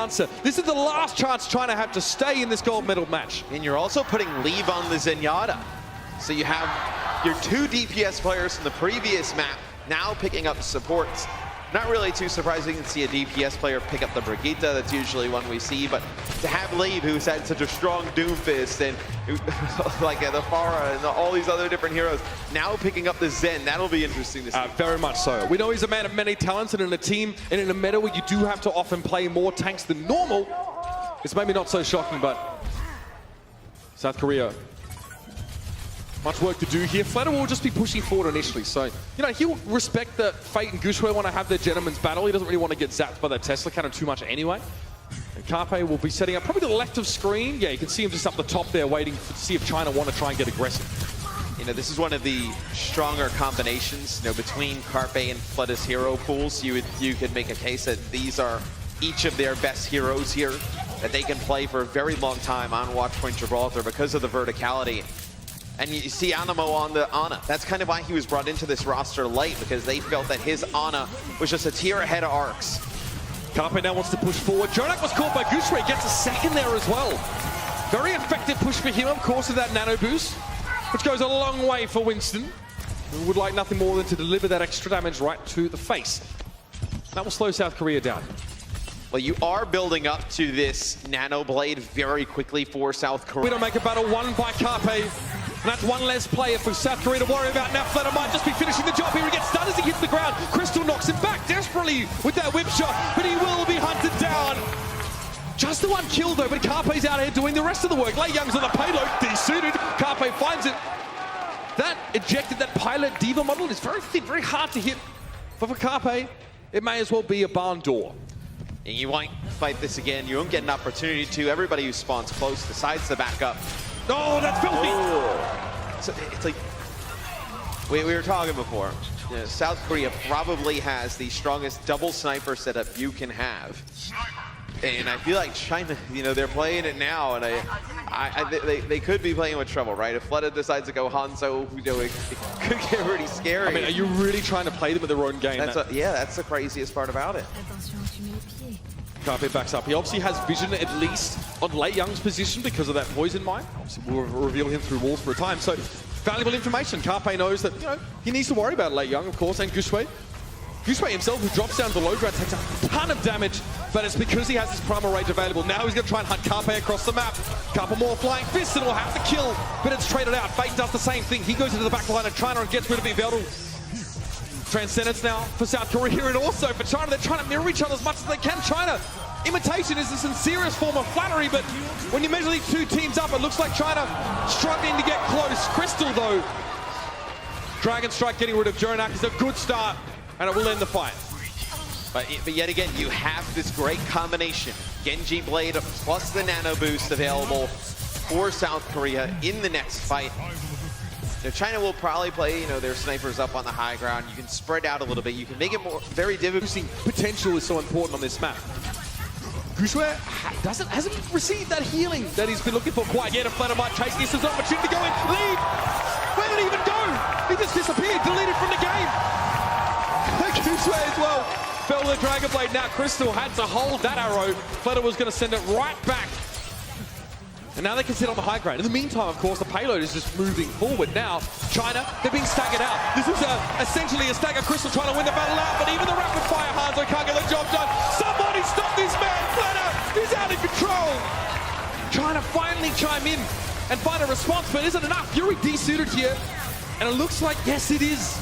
answer. This is the last chance China have to stay in this gold medal match. And you're also putting leave on the Zenyatta. So you have your 2 DPS players from the previous map now picking up supports. Not really too surprising to see a DPS player pick up the Brigitte. That's usually one we see, but to have Leave, who's had such a strong Doomfist and like the Pharah and all these other different heroes, now picking up the Zen, that'll be interesting to see. Very much so. We know he's a man of many talents, and in a team and in a meta where you do have to often play more tanks than normal, it's maybe not so shocking, but South Korea, much work to do here. Flutter will just be pushing forward initially, so, you know, he'll respect that Fate and Gushue want to have their gentleman's battle. He doesn't really want to get zapped by that Tesla cannon too much anyway. And Carpe will be setting up probably to the left of screen. Yeah, you can see him just up the top there waiting to see if China want to try and get aggressive. You know, this is one of the stronger combinations, you know, between Carpe and Flutter's hero pools. You could make a case that these are each of their best heroes here that they can play for a very long time on Watchpoint Gibraltar because of the verticality. And you see Animo on the Ana. That's kind of why he was brought into this roster late, because they felt that his Ana was just a tier ahead of Arcs. Carpe now wants to push forward. Jonak was caught by Gushue, gets a second there as well. Very effective push for him, of course, with that nano boost, which goes a long way for Winston, who would like nothing more than to deliver that extra damage right to the face. That will slow South Korea down. Well, you are building up to this Nano Blade very quickly for South Korea. We don't make a battle won by Carpe. And that's one less player for South Korea to worry about. Now Flutter might just be finishing the job here. He gets stunned as he hits the ground. Crystal knocks him back desperately with that whip shot, but he will be hunted down. Just the one kill though, but Carpe's out here doing the rest of the work. Lei Young's on the payload, desuited. Carpe finds it. That ejected, that pilot diva model is very thin, very hard to hit. But for Carpe, it may as well be a barn door. And you won't fight this again. You won't get an opportunity to. Everybody who spawns close decides to back up. Oh, that's filthy! Oh. So it's like, we were talking before. You know, South Korea probably has the strongest double sniper setup you can have. And I feel like China, you know, they're playing it now, and they could be playing with trouble, right? If Flutter decides to go Hanzo, you know, it could get pretty scary. I mean, are you really trying to play them with their own game? Yeah, that's the craziest part about it. Carpe backs up. He obviously has vision at least on Lei Young's position because of that poison mine. Obviously, we'll reveal him through walls for a time. So, valuable information. Carpe knows that, you know, he needs to worry about Lei Young, of course, and Gushue. Gushue himself, who drops down below ground, takes a ton of damage, but it's because he has his primal rage available. Now he's going to try and hunt Carpe across the map. Couple more flying fists and will have the kill, but it's traded out. Fate does the same thing. He goes into the back line of China and gets rid of Iveldo. Transcendence now for South Korea, and also for China. They're trying to mirror each other as much as they can. China, imitation is the sincerest form of flattery, but when you measure these two teams up, it looks like China struggling to get close. Crystal, though, Dragon Strike getting rid of Jonak is a good start, and it will end the fight. But yet again, you have this great combination. Genji Blade plus the Nano Boost available for South Korea in the next fight. Now, China will probably play, you know, their snipers up on the high ground. You can spread out a little bit. You can make it more very difficult. Potential is so important on this map. Gushue hasn't received that healing that he's been looking for quite yet. A Flutter might chase this as an opportunity to go in. Lead! Where did he even go? He just disappeared, deleted from the game. Gushue as well fell with the Dragon Blade. Now Crystal had to hold that arrow. Flutter was going to send it right back. And now they can sit on the high ground. In the meantime, of course, the payload is just moving forward. Now, China, they're being staggered out. This is essentially a stagger. Crystal trying to win the battle out, but even the rapid-fire Hanzo can't get the job done. Somebody stop this man! Flutter is out of control! China finally chime in and find a response, but is it enough? Fury desuited here, and it looks like, yes, it is.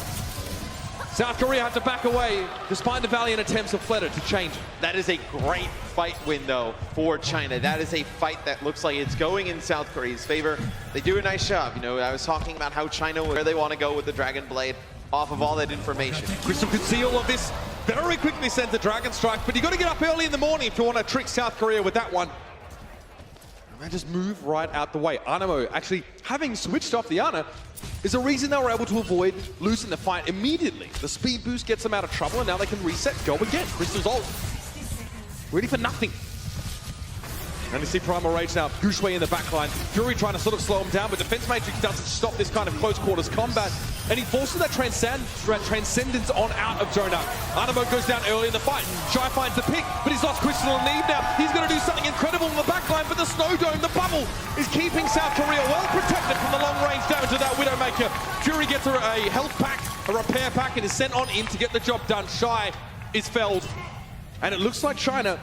South Korea had to back away, despite the valiant attempts of Flutter to change it. That is a great fight win, though, for China. That is a fight that looks like it's going in South Korea's favor. They do a nice job. You know, I was talking about how China, where they want to go with the Dragon Blade off of all that information. Crystal could see all of this, very quickly sent the Dragon Strike, but you got to get up early in the morning if you want to trick South Korea with that one. And just move right out the way. Animo actually having switched off the Ana is a reason they were able to avoid losing the fight immediately. The speed boost gets them out of trouble, and now they can reset, go again. Crystal's ult. Ready for nothing. And you see Primal Rage now, Gushue in the backline. Fury trying to sort of slow him down, but Defense Matrix doesn't stop this kind of close quarters combat. And he forces that transcendence on out of Jonah. Animo goes down early in the fight. Shy finds the pick, but he's lost Crystal and Neve now. He's going to do something incredible in the backline, but the Snow Dome, the bubble, is keeping South Korea well protected from the long range damage of that Widowmaker. Fury gets a health pack, a repair pack, and is sent on in to get the job done. Shy is felled. And it looks like China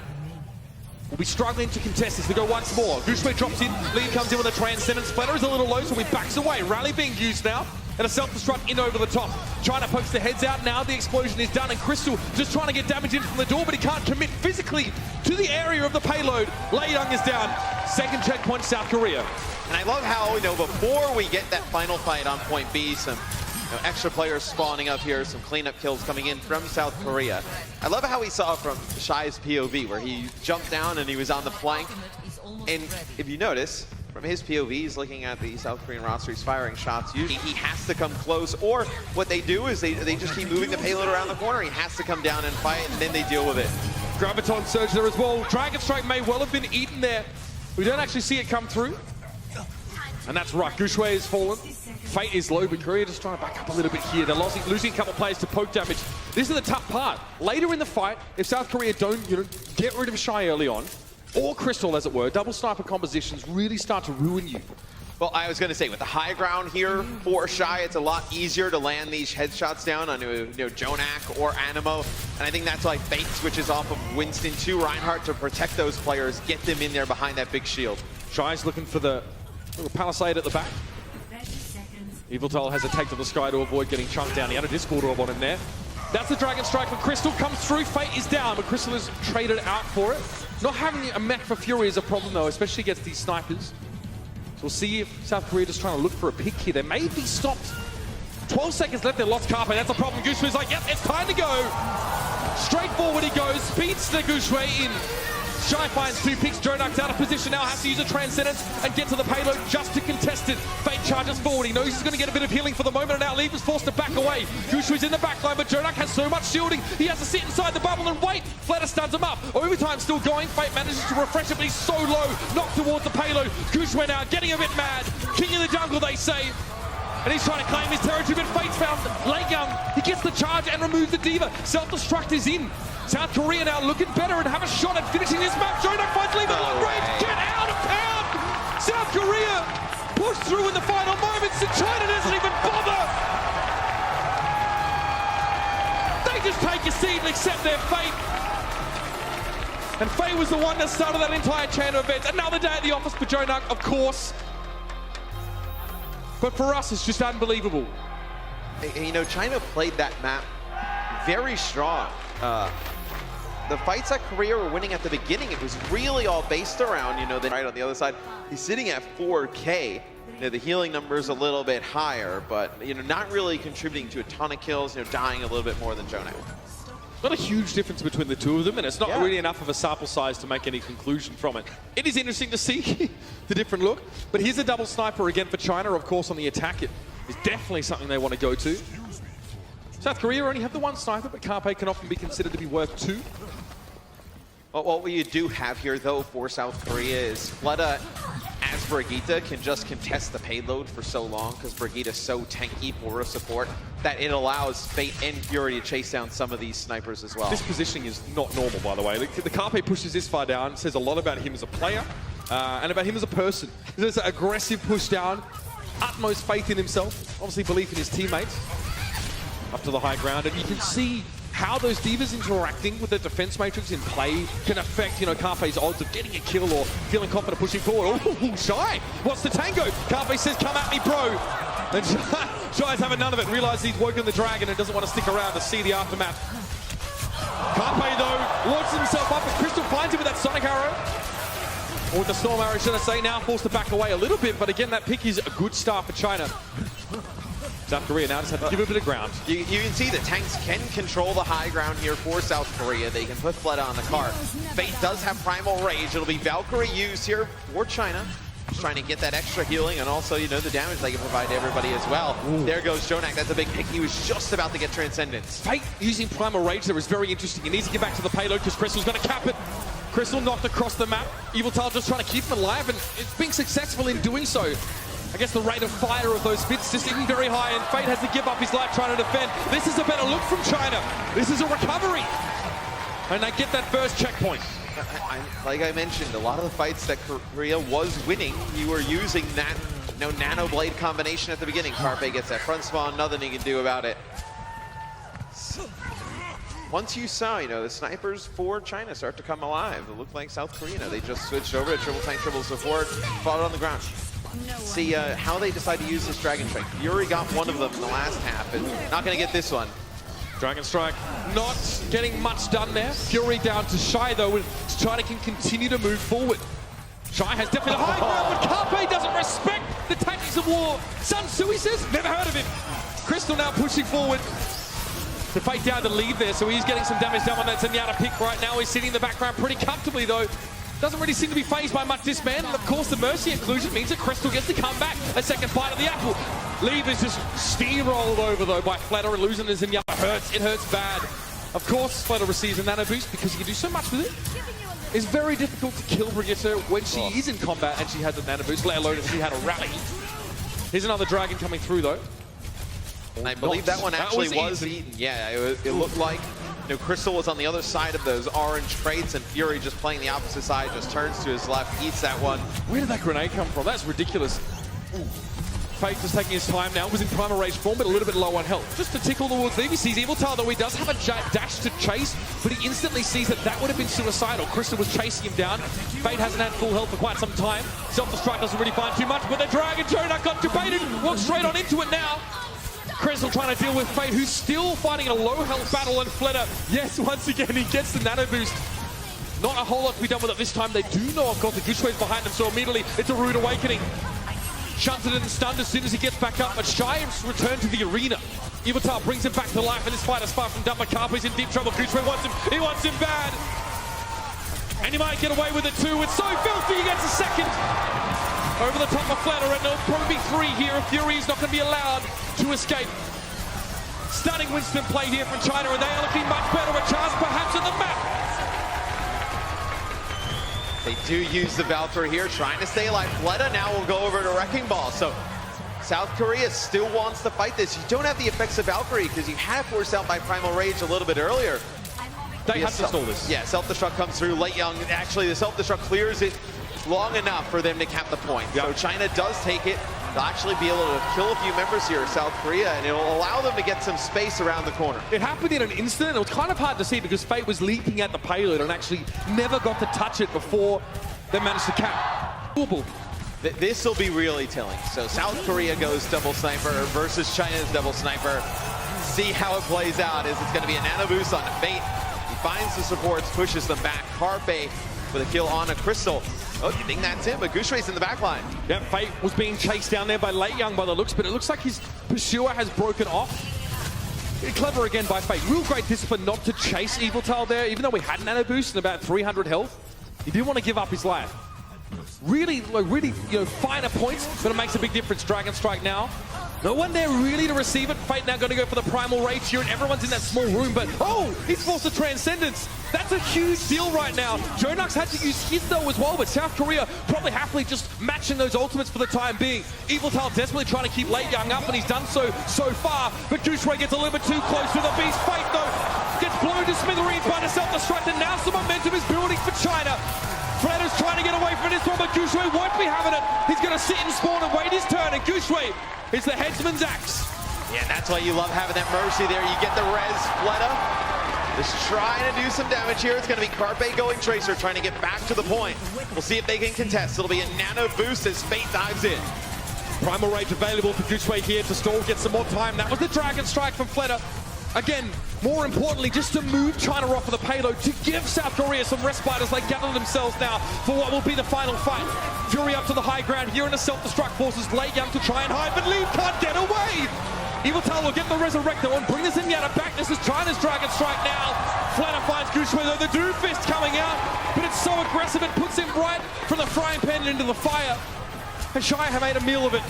will be struggling to contest this. They go once more. Gushue drops in. Lee comes in with a transcendence. Splatter is a little low, so he backs away. Rally being used now. And a self-destruct in over the top. China pokes the heads out. Now the explosion is done. And Crystal just trying to get damage in from the door, but he can't commit physically to the area of the payload. Lei Young is down. Second checkpoint, South Korea. And I love how, before we get that final fight on point B, some extra players spawning up here, some cleanup kills coming in from South Korea. I love how we saw from Shy's POV, where he jumped down and he was on the flank. And if you notice, from his POV, he's looking at the South Korean roster, he's firing shots. Usually he has to come close, or what they do is they just keep moving the payload around the corner. He has to come down and fight, and then they deal with it. Graviton surge there as well. Dragon Strike may well have been eaten there. We don't actually see it come through. And that's right, Gushue is fallen. Fate is low, but Korea just trying to back up a little bit here. They're losing a couple of players to poke damage. This is the tough part. Later in the fight, if South Korea don't get rid of Shy early on, or Crystal as it were, double sniper compositions really start to ruin you. Well, I was going to say, with the high ground here for Shy, it's a lot easier to land these headshots down on Jonak or Animo. And I think that's why Fate switches off of Winston to Reinhardt to protect those players, get them in there behind that big shield. Shy's looking for the little palisade at the back. Yveltal has a take to the sky to avoid getting chunked down. He had a Discord orb on him there. That's the Dragon Strike for Crystal. Comes through. Fate is down, but Crystal is traded out for it. Not having a mech for Fury is a problem, though, especially against these snipers. So we'll see if South Korea just trying to look for a pick here. They may be stopped. 12 seconds left. They lost Carpe. That's a problem. Gushue's like, yep, it's time to go. Straight forward he goes. Speeds the Gushue in. Shy finds two picks. Jonak's out of position now. Has to use a transcendence and get to the payload just to contest it. Fate charges forward. He knows he's going to get a bit of healing for the moment, and now Leave is forced to back away. Gushue's in the backline, but Jonak has so much shielding. He has to sit inside the bubble and wait. Flatter stuns him up. Overtime still going. Fate manages to refresh it, but he's so low. Knocked towards the payload. Gushue now getting a bit mad. King of the jungle, they say. And he's trying to claim his territory, but Fate's found Lei Young. He gets the charge and removes the Diva. Self-destruct is in. South Korea now looking better and have a shot at finishing this map. Jonak finds Leave at long range. Get out of town! South Korea pushed through in the final moments, and China doesn't even bother. They just take a seat and accept their fate. And Faye was the one that started that entire chain of events. Another day at the office for Jonak, of course. But for us, it's just unbelievable. China played that map very strong. The fights that Korea were winning at the beginning, it was really all based around, the right on the other side. He's sitting at 4K. The healing number is a little bit higher, but, not really contributing to a ton of kills, dying a little bit more than Jonak. Not a huge difference between the two of them, and it's not really enough of a sample size to make any conclusion from it. It is interesting to see the different look, but here's a double sniper again for China, of course, on the attack. It is definitely something they want to go to. South Korea only have the one sniper, but Carpe can often be considered to be worth two. Well, what we do have here, though, for South Korea is Fleta as Brigitte can just contest the payload for so long, because Brigitte's so tanky for a support that it allows Fate and Fury to chase down some of these snipers as well. This positioning is not normal, by the way. The Carpe pushes this far down, says a lot about him as a player and about him as a person. There's an aggressive push down, utmost faith in himself, obviously belief in his teammates. Up to the high ground, and you can see how those Divas interacting with the defense matrix in play can affect, Carpe's odds of getting a kill or feeling confident pushing forward. Oh, Shy wants the tango. Carpe says, come at me, bro. And Shy's having none of it. Realizes he's woken the dragon and doesn't want to stick around to see the aftermath. Carpe, though, launches himself up, and Crystal finds him with that Sonic Arrow. Or with the Storm Arrow, should I say, now forced to back away a little bit, but again, that pick is a good start for China. South Korea now just have to give it a bit of ground. You can see the tanks can control the high ground here for South Korea. They can put Fleta on the cart. Fate does have Primal Rage. It'll be Valkyrie used here for China. Just trying to get that extra healing and also, you know, the damage they can provide to everybody as well. Ooh. There goes Jonak. That's a big pick. He was just about to get Transcendence. Fate using Primal Rage there is very interesting. He needs to get back to the payload because Crystal's going to cap it. Crystal knocked across the map. Eviltal just trying to keep him alive, and it's being successful in doing so. I guess the rate of fire of those fits just isn't very high, and Fate has to give up his life trying to defend. This is a better look from China. This is a recovery. And they get that first checkpoint. Like I mentioned, a lot of the fights that Korea was winning, you were using that Nano Blade combination at the beginning. Carpe gets that front spawn, nothing he can do about it. Once you saw, the snipers for China start to come alive, it looked like South Korea. They just switched over to triple tank, triple support, fought on the ground. See how they decide to use this Dragon Strike. Fury got one of them in the last half, and not going to get this one. Dragon Strike not getting much done there. Fury down to Shy, though, and China can continue to move forward. Shy has definitely the high ground, but Carpe doesn't respect the tactics of war. Sun Tzu, he says, never heard of him. Crystal now pushing forward. The Fate down to leave there, so he's getting some damage done on that Zenyatta pick right now. He's sitting in the background pretty comfortably, though. Doesn't really seem to be phased by much disband. And of course, the Mercy inclusion means that Crystal gets to come back. A second bite of the apple. Leave is just steamrolled over, though, by Flatter, and losing his Zenyatta hurts. It hurts bad. Of course, Flatter receives a nano boost because he can do so much with it. It's very difficult to kill Brigitte when she is in combat and she has a nano boost, let alone if she had a rally. Here's another dragon coming through, though. And I believe that one actually was eaten. Yeah, it looked like Crystal was on the other side of those orange crates, and Fury just playing the opposite side, just turns to his left, eats that one. Where did that grenade come from? That's ridiculous. Fate just taking his time now, was in Primal Rage form, but a little bit low on health. Just to tickle towards Leave. He sees Eviltal, though he does have a dash to chase, but he instantly sees that that would have been suicidal. Crystal was chasing him down. Fate hasn't had full health for quite some time. Self-destruct doesn't really find too much, but the Dragon Jonak got debated, walks straight on into it now. Crystal trying to deal with Fate, who's still fighting a low health battle, and Fletter, yes, once again, he gets the nano boost. Not a whole lot to be done with it this time. They do know, of course, the Gushway's behind them, so immediately it's a rude awakening. Shunted and stunned as soon as he gets back up, but Shy has returned to the arena. Eviltal brings him back to life, and this fight is far from done. Carpe's in deep trouble. Gushway wants him. He wants him bad. And he might get away with it too. It's so filthy, he gets a second. Over the top of Flatter, and there'll probably be three here if Fury is not going to be allowed to escape. Stunning Winston play here from China, and they are looking much better. A chance perhaps at the map. They do use the Valkyrie here, trying to stay alive. Fleta now will go over to Wrecking Ball. So South Korea still wants to fight this. You don't have the effects of Valkyrie because you had forced out by Primal Rage a little bit earlier. They have to stall this. Yeah, self-destruct comes through. Late Young, actually the self-destruct clears it long enough for them to cap the point. Yep. So China does take it. They'll actually be able to kill a few members here of South Korea, and it'll allow them to get some space around the corner. It happened in an instant. It was kind of hard to see because Fate was leaping at the payload and actually never got to touch it before they managed to cap. This will be really telling. So South Korea goes double sniper versus China's double sniper. See how it plays out. It's going to be a nano boost on Fate. He finds the supports, pushes them back. Carpe with a kill on a Crystal. Oh, you think that's him? But Gushway's in the back line. Yeah, Fate was being chased down there by Late Young by the looks, but it looks like his pursuer has broken off. Clever again by Fate. Real great discipline not to chase Eviltal there, even though we had nano boost and about 300 health. He didn't want to give up his life. Really, finer points, but it makes a big difference. Dragon Strike now. No one there really to receive it. Fate now going to go for the Primal Rage here, and everyone's in that small room, but oh, he's forced a Transcendence. That's a huge deal right now. Jonak's had to use his though as well, but South Korea probably happily just matching those ultimates for the time being. Eviltal desperately trying to keep Late Young up, and he's done so far, but Gushway gets a little bit too close to the beast. Fate though gets blown to smithereens by the self-destruct, and now some momentum is building for China. Flatter's trying to get away from this one, but Gushway won't be having it. He's going to sit and spawn and wait his turn, and Gushway is the headsman's axe. Yeah, and that's why you love having that Mercy there. You get the res. Fleta is trying to do some damage here. It's going to be Carpe going Tracer, trying to get back to the point. We'll see if they can contest. It'll be a nano boost as Fate dives in. Primal Rage available for Gushway here to stall, get some more time. That was the Dragon Strike from Fleta. Again, more importantly, just to move China off of the payload, to give South Korea some respite as they gather themselves now for what will be the final fight. Fury up to the high ground here in the self-destruct forces. Late Young to try and hide, but Leave can't get away. Eviltal will get the Resurrector and bring this Zenyatta back. This is China's Dragon Strike now. Flatter finds Gushway though, the Doom Fist coming out, but it's so aggressive it puts him right from the frying pan into the fire. And Shy have made a meal of it.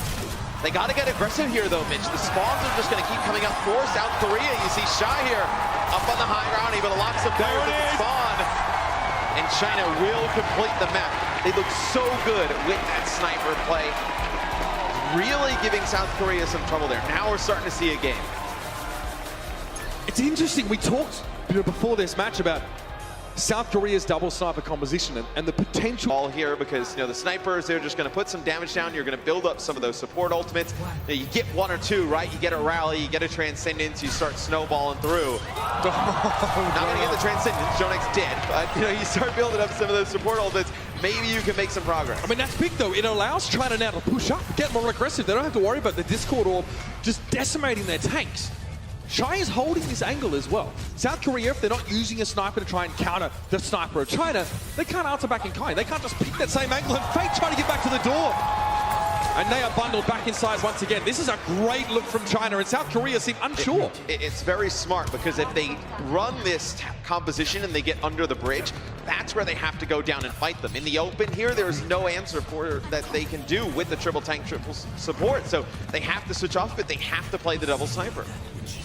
They got to get aggressive here, though, Mitch. The spawns are just going to keep coming up for South Korea. You see Shy here up on the high ground, able to lock some players at the spawn. And China will complete the map. They look so good with that sniper play. Really giving South Korea some trouble there. Now we're starting to see a game. It's interesting. We talked before this match about South Korea's double sniper composition and the potential. All here because the snipers, they're just going to put some damage down. You're going to build up some of those support ultimates. You get one or two, right? You get a rally, you get a transcendence, you start snowballing through. Not going to get the transcendence, Jonex did, but you start building up some of those support ultimates. Maybe you can make some progress. I mean, that's big though. It allows China now to push up, get more aggressive. They don't have to worry about the Discord orb just decimating their tanks. Shy is holding this angle as well. South Korea, if they're not using a sniper to try and counter the sniper of China, they can't answer back in kind. They can't just pick that same angle and Fate trying to get back to the door. And they are bundled back inside once again. This is a great look from China, and South Korea seem unsure. It's very smart because if they run this composition and they get under the bridge, that's where they have to go down and fight them. In the open here, there's no answer for that they can do with the triple tank, triple support. So they have to switch off, but they have to play the double sniper.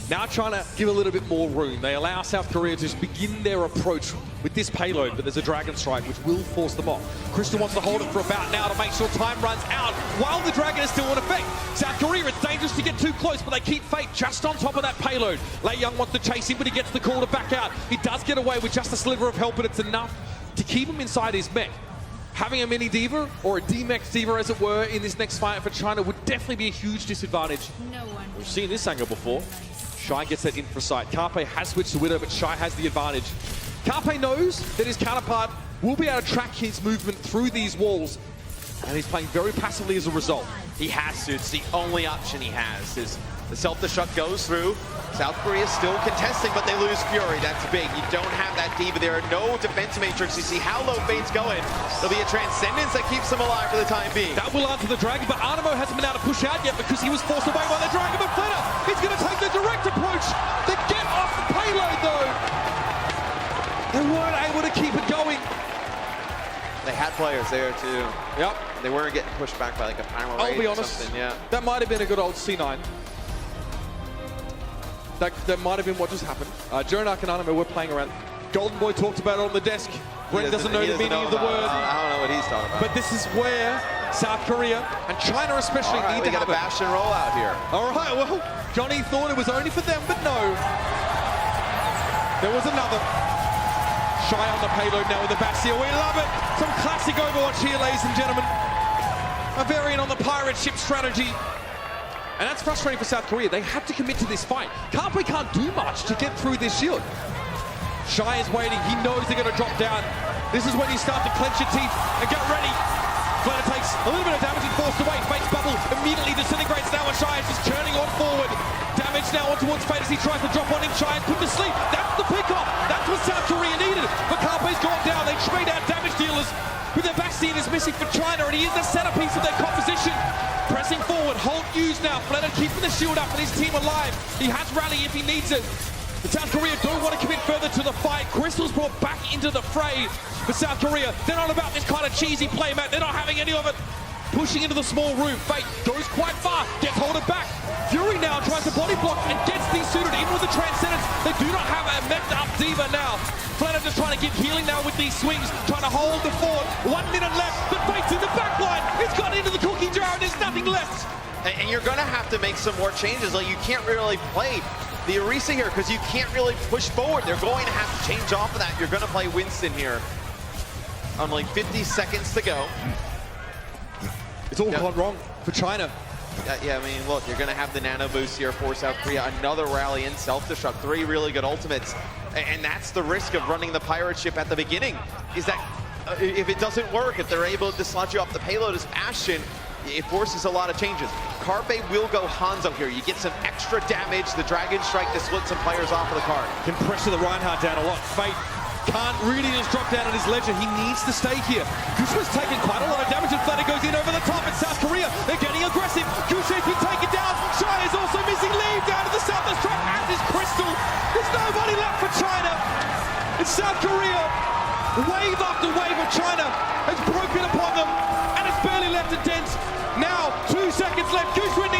Now trying to give a little bit more room. They allow South Korea to just begin their approach with this payload, but there's a Dragon Strike which will force them off. Crystal wants to hold it for about now to make sure time runs out while the Dragon is still in effect. South Korea, it's dangerous to get too close, but they keep Fate just on top of that payload. Lei Young wants to chase him, but he gets the call to back out. He does get away with just a sliver of help, but it's enough to keep him inside his mech. Having a mini diva, or a D-Mech diva as it were, in this next fight for China would definitely be a huge disadvantage. We've seen this angle before. Shy gets that infra sight. Carpe has switched to Widow, but Shy has the advantage. Carpe knows that his counterpart will be able to track his movement through these walls, and he's playing very passively as a result. He has to. It's the only option he has. The self-destruct goes through. South Korea still contesting, but they lose Fury. That's big. You don't have that diva. There are no defense matrix. You see how low Fate's going. There'll be a transcendence that keeps him alive for the time being. That will answer the Dragon, but Arnamo hasn't been able to push out yet because he was forced away by the Dragon. But Fleta, he's going to take the direct approach. They get off the payload, though. They weren't able to keep it going. They had players there, too. Yep. They weren't getting pushed back by like a Pyro I'll be honest, or something, yeah. That might have been a good old C9. That might have been what just happened. Jonak and Animo were playing around. Golden Boy talked about it on the desk. Brent doesn't know the meaning of the word. I don't know what he's talking about. But this is where South Korea and China especially need to have a Bastion rollout here. All right, well, Johnny thought it was only for them, but no. There was another. Shy on the payload now with the Bastion. We love it. Some classic Overwatch here, ladies and gentlemen. A variant on the pirate ship strategy. And that's frustrating for South Korea. They have to commit to this fight. Carpe can't do much to get through this shield. Shy is waiting. He knows they're going to drop down. This is when you start to clench your teeth and get ready. Fleta takes a little bit of damage and forced away. Fate's bubble immediately disintegrates now, and Shy is just turning on forward. Damage now on towards Fate as he tries to drop on him. Shy and put to sleep. That's the pickoff. That's what South Korea needed. But Carpe's gone down. They trade out damage dealers. But their Bastion is missing for China, and he is the centerpiece of their composition. Pressing forward, hold used now. Fleta keeping the shield up and his team alive. He has rally if he needs it. But South Korea don't want to commit further to the fight. Crystal's brought back into the fray. But South Korea, they're not about this kind of cheesy play, Matt. They're not having any of it. Pushing into the small room. Fate goes quite far, gets hold it back. Fury now tries to body block and gets desuited, even with the Transcendence. They do not have a messed up diva now. Fleta just trying to give healing now with these swings, trying to hold the fort. 1 minute left, but Fate's in the back line. It's got into the cookie jar and there's nothing left. And you're going to have to make some more changes. Like, you can't really play the Orisa here because you can't really push forward. They're going to have to change off of that. You're going to play Winston here. Only 50 seconds to go. It's all gone wrong for China. Yeah, I mean, look, you're going to have the nano boost here for South Korea. Another rally in self-destruct. 3 really good ultimates. And that's the risk of running the pirate ship at the beginning, is that if it doesn't work, if they're able to dislodge you off the payload as Bastion, it forces a lot of changes. Carpe will go Hanzo here. You get some extra damage. The Dragon Strike to split some players off of the card. Can pressure the Reinhardt down a lot. Fate can't really just drop down at his ledger. He needs to stay here. Gushwa's taking quite a lot of damage and Fleta goes in over the top. And South Korea, they're getting aggressive. Gushwa can take it down. Shy is also missing. Leave down to the south. This track as is Crystal. There's nobody left for China. It's South Korea. Wave after wave of China has broken upon them, and it's barely left a dent. seconds left. Gushue